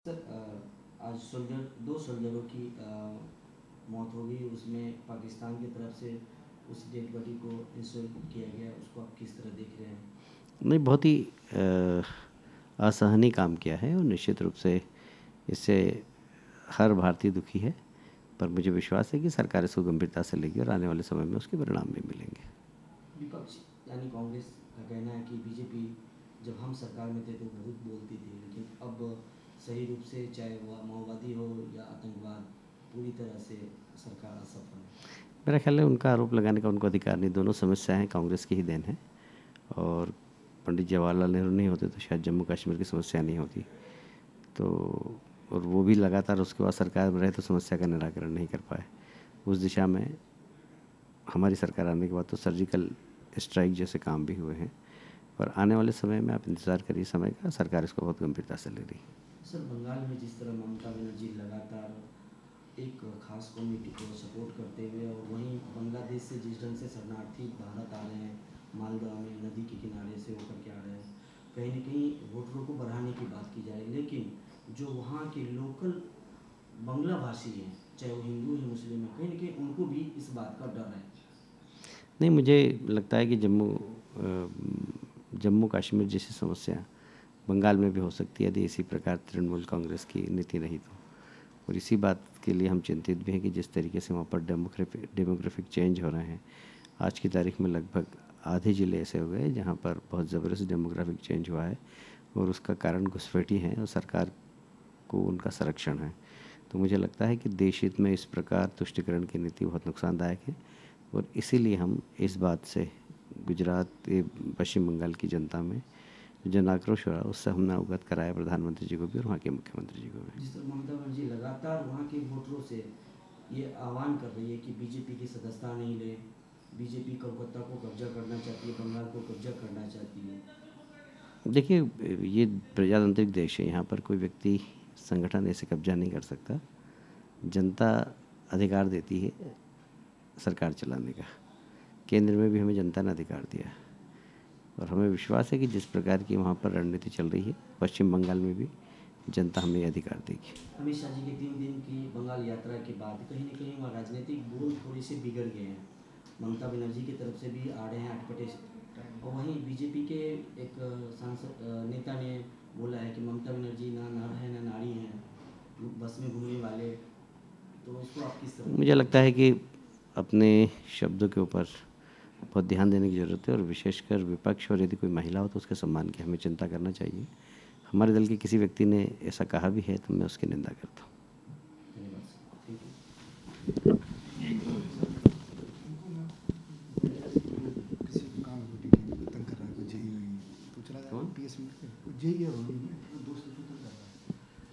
Sir आज दो सोल्जरों की मौत हो गई, उसमें पाकिस्तान की तरफ से उस डेड बॉडी को इंश्योर किया गया, उसको आप किस तरह देख रहे हैं? नहीं, बहुत ही असहनीय काम किया है और निश्चित रूप से इससे हर भारतीय दुखी है। पर मुझे विश्वास है कि सरकार इसको गंभीरता से लेगी और आने वाले समय में उसके परिणाम भी मिलेंगे। विपक्ष यानी कांग्रेस का कहना है कि बीजेपी जब हम सरकार में थे तो बहुत बोलती थी, लेकिन अब सही रूप से चाहे वह माओवादी हो या आतंकवाद, पूरी तरह से सरकार असफल है। मेरा ख्याल है उनका आरोप लगाने का उनको अधिकार नहीं। दोनों समस्याएं कांग्रेस की ही देन है और पंडित जवाहरलाल नेहरू नहीं होते तो शायद जम्मू कश्मीर की समस्या नहीं होती। तो और वो भी लगातार उसके बाद सरकार में रहे तो समस्या का निराकरण नहीं कर पाए। उस दिशा में हमारी सरकार आने के बाद तो सर्जिकल स्ट्राइक जैसे काम भी हुए हैं। पर आने वाले समय में आप इंतज़ार करिए समय का, सरकार इसको बहुत गंभीरता से ले रही है। सर बंगाल में जिस तरह ममता बनर्जी लगातार एक खास कम्युनिटी को सपोर्ट करते हुए और वहीं बांग्लादेश से जिस ढंग से शरणार्थी भारत आ रहे हैं, मालदा में नदी के किनारे से होकर के आ रहे हैं, कहीं ना कहीं वोटरों को बढ़ाने की बात की जा रही है, लेकिन जो वहाँ के लोकल बंगला भाषी हैं, चाहे वो हिंदू या मुस्लिम है, कहीं ना कहीं उनको भी इस बात का डर है। नहीं, मुझे लगता है कि जम्मू कश्मीर जैसी समस्या बंगाल में भी हो सकती है यदि इसी प्रकार तृणमूल कांग्रेस की नीति रही तो। और इसी बात के लिए हम चिंतित भी हैं कि जिस तरीके से वहाँ पर डेमोग्राफिक चेंज हो रहे हैं। आज की तारीख में लगभग आधे ज़िले ऐसे हो गए जहाँ पर बहुत ज़बरदस्त डेमोग्राफिक चेंज हुआ है और उसका कारण घुसपैठी हैं और सरकार को उनका संरक्षण है। तो मुझे लगता है कि देश हित में इस प्रकार तुष्टिकरण की नीति बहुत नुकसानदायक है और इसीलिए हम इस बात से गुजरात पश्चिम बंगाल की जनता में जन आक्रोश हो रहा है उससे हमने अवगत कराया प्रधानमंत्री जी को भी और वहाँ के मुख्यमंत्री जी को भी। जिस तरह ममता बनर्जी लगातार वहाँ के वोटरों से ये आह्वान कर रही है कि बीजेपी की सदस्यता नहीं ले, बीजेपी कोलकाता को कब्जा करना चाहती है, बंगाल को कब्जा करना चाहती है। देखिए, ये प्रजातांत्रिक देश है, यहाँ पर कोई व्यक्ति संगठन ऐसे कब्जा नहीं कर सकता। जनता अधिकार देती है सरकार चलाने का। केंद्र में भी हमें जनता ने अधिकार दिया है और हमें विश्वास है कि जिस प्रकार की वहाँ पर रणनीति चल रही है पश्चिम बंगाल में भी जनता हमें अधिकार देगी। अमित शाह जी की 3 दिन की बंगाल यात्रा के बाद कहीं ना कहीं वहाँ राजनीतिक बोल थोड़े से बिगड़ गए हैं। ममता बनर्जी की तरफ से भी आ रहे हैं अटपटे और वहीं बीजेपी के एक सांसद नेता ने बोला है कि ममता बनर्जी ना नर है ना नारी हैं, बस में घूमने वाले। तो इसको आप किस तरह मुझे देखते हैं? लगता है कि अपने शब्दों के ऊपर बहुत ध्यान देने की ज़रूरत है और विशेषकर विपक्ष और यदि कोई महिला हो तो उसके सम्मान की हमें चिंता करना चाहिए। हमारे दल के किसी व्यक्ति ने ऐसा कहा भी है तो मैं उसकी निंदा करता हूँ। धन्यवाद सर, थैंक यू। किसी को काम है, तंग कर रहा है, कोई जेई पूछ रहा है कौन? पीएस में जेई है वो।